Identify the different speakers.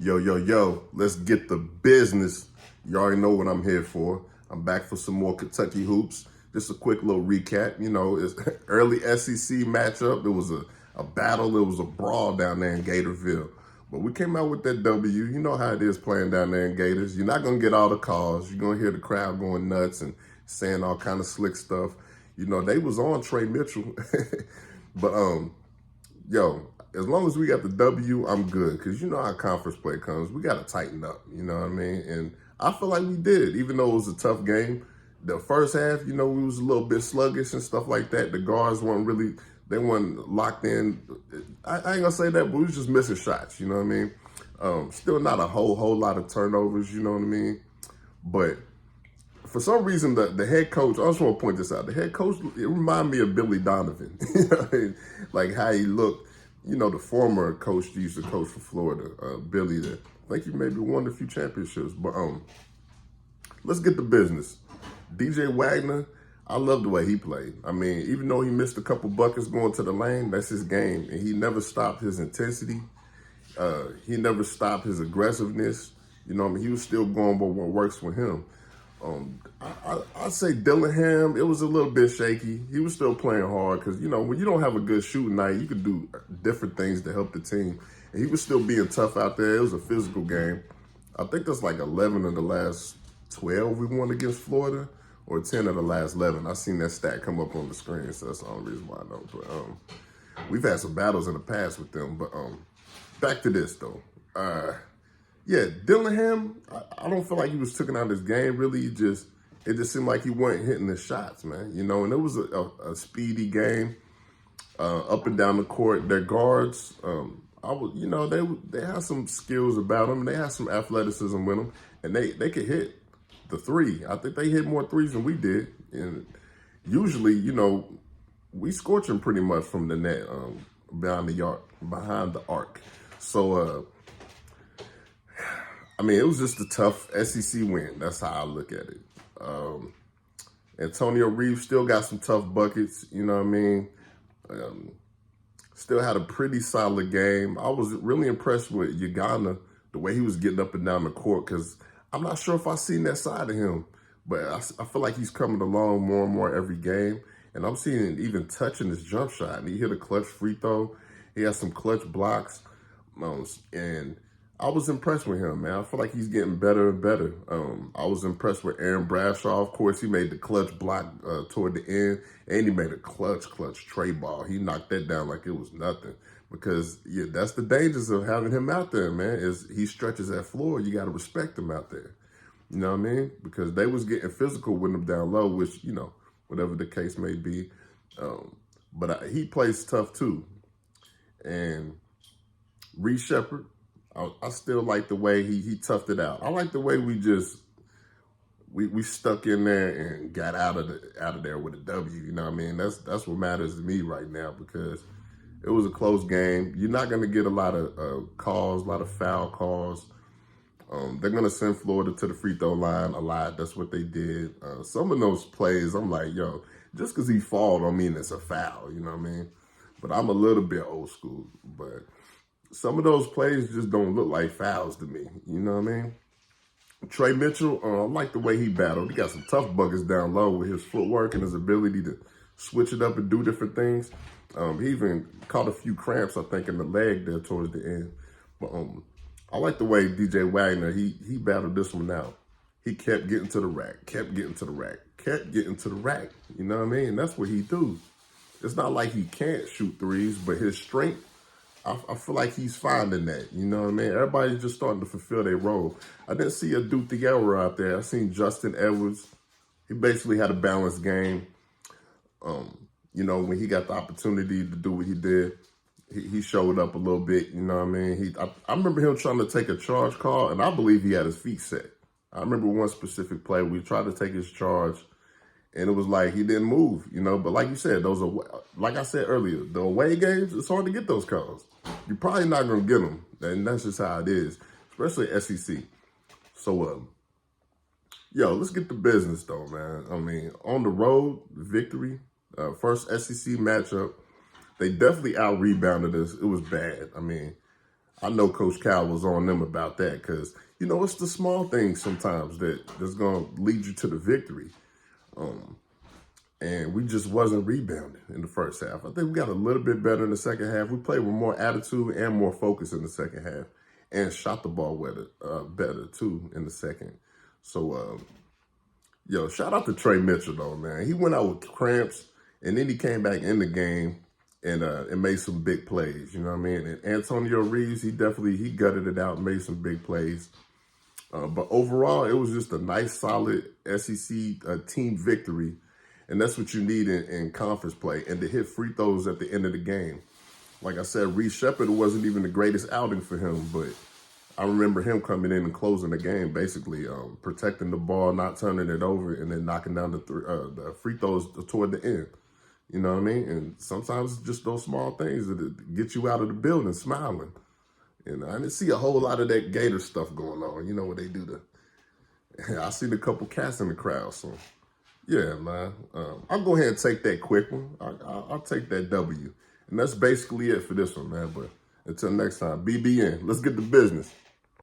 Speaker 1: Yo, yo, yo, let's get the business. You already know what I'm here for. I'm back for some more Kentucky hoops. Just a quick little recap. You know, it's early SEC matchup. It was a battle. It was a brawl down there in Gatorville. But we came out with that W. You know how it is playing down there in Gators. You're not going to get all the calls. You're going to hear the crowd going nuts and saying all kind of slick stuff. You know, they was on Trey Mitchell. But, yo, as long as we got the W, I'm good. Because you know how conference play comes. We got to tighten up, you know what I mean? And I feel like we did, even though it was a tough game. The first half, you know, we was a little bit sluggish and stuff like that. The guards they weren't locked in. I ain't going to say that, but we was just missing shots, you know what I mean? Still not a whole lot of turnovers, you know what I mean? But for some reason, the head coach, I just want to point this out. The head coach, it reminded me of Billy Donovan. You know what I mean? Like how he looked. You know, the former coach used to coach for Florida, Billy, there. I think he maybe won a few championships. But let's get to business. DJ Wagner, I love the way he played. I mean, even though he missed a couple buckets going to the lane, that's his game. And he never stopped his intensity. He never stopped his aggressiveness. You know what I mean? He was still going by what works for him. I'd say Dillingham, it was a little bit shaky. He was still playing hard because, you know, when you don't have a good shooting night, you can do different things to help the team. And he was still being tough out there. It was a physical game. I think that's like 11 of the last 12 we won against Florida, or 10 of the last 11. I seen that stat come up on the screen, so that's the only reason why I know. But we've had some battles in the past with them. But back to this, though. Yeah, Dillingham, I don't feel like he was taking out his game, really. It just seemed like he wasn't hitting the shots, man. You know, and it was a speedy game, up and down the court. Their guards, you know, they had some skills about them. They had some athleticism with them, and they could hit the three. I think they hit more threes than we did. And usually, you know, we scorch them pretty much from the net, behind the arc. So, I mean, it was just a tough SEC win. That's how I look at it. Antonio Reeves still got some tough buckets, you know what I mean? Still had a pretty solid game. I was really impressed with Uganda, the way he was getting up and down the court, because I'm not sure if I've seen that side of him. But I feel like he's coming along more and more every game. And I'm seeing it even touching his jump shot. And he hit a clutch free throw. He has some clutch blocks. And I was impressed with him, man. I feel like he's getting better and better. I was impressed with Aaron Bradshaw. Of course, he made the clutch block toward the end, and he made a clutch tray ball. He knocked that down like it was nothing. Because, yeah, that's the dangers of having him out there, man, is he stretches that floor. You got to respect him out there. You know what I mean? Because they was getting physical with him down low, which, you know, whatever the case may be. But he plays tough, too. And Reed Shepherd, I still like the way he toughed it out. I like the way we stuck in there and got out of there with a W. You know what I mean? That's what matters to me right now, because it was a close game. You're not going to get a lot of calls, a lot of foul calls. They're going to send Florida to the free throw line a lot. That's what they did. Some of those plays, I'm like, yo, just because he fall don't mean it's a foul. You know what I mean? But I'm a little bit old school. But some of those plays just don't look like fouls to me. You know what I mean? Trey Mitchell, I like the way he battled. He got some tough buckets down low with his footwork and his ability to switch it up and do different things. He even caught a few cramps, I think, in the leg there towards the end. But I like the way DJ Wagner, he battled this one out. He kept getting to the rack, kept getting to the rack, kept getting to the rack. You know what I mean? And that's what he do. It's not like he can't shoot threes, but his strength, I feel like he's finding that. You know what I mean? Everybody's just starting to fulfill their role. I didn't see a Duke Thiero out there. I seen Justin Edwards. He basically had a balanced game. You know, when he got the opportunity to do what he did, he showed up a little bit. You know what I mean? I remember him trying to take a charge call, and I believe he had his feet set. I remember one specific play where he tried to take his charge, and it was like he didn't move, you know. But like you said, those are, like I said earlier, the away games, it's hard to get those calls. You're probably not going to get them, and that's just how it is, especially SEC. So, yo, let's get to business, though, man. I mean, on the road, victory, first SEC matchup, they definitely out-rebounded us. It was bad. I mean, I know Coach Cal was on them about that because, you know, it's the small things sometimes that's going to lead you to the victory. And we just wasn't rebounding in the first half. I think we got a little bit better in the second half. We played with more attitude and more focus in the second half and shot the ball better, too, in the second. So, yo, shout out to Trey Mitchell, though, man. He went out with cramps, and then he came back in the game and made some big plays, you know what I mean? And Antonio Reeves, he gutted it out and made some big plays. But overall, it was just a nice, solid SEC team victory. And that's what you need in conference play. And to hit free throws at the end of the game. Like I said, Reese Shepard wasn't even the greatest outing for him, but I remember him coming in and closing the game, basically protecting the ball, not turning it over, and then knocking down the free throws toward the end. You know what I mean? And sometimes it's just those small things that get you out of the building smiling. And I didn't see a whole lot of that Gator stuff going on. You know what they do I seen a couple cats in the crowd, so yeah, man. I'll go ahead and take that quick one. I'll take that W. And that's basically it for this one, man. But until next time, BBN, let's get to business.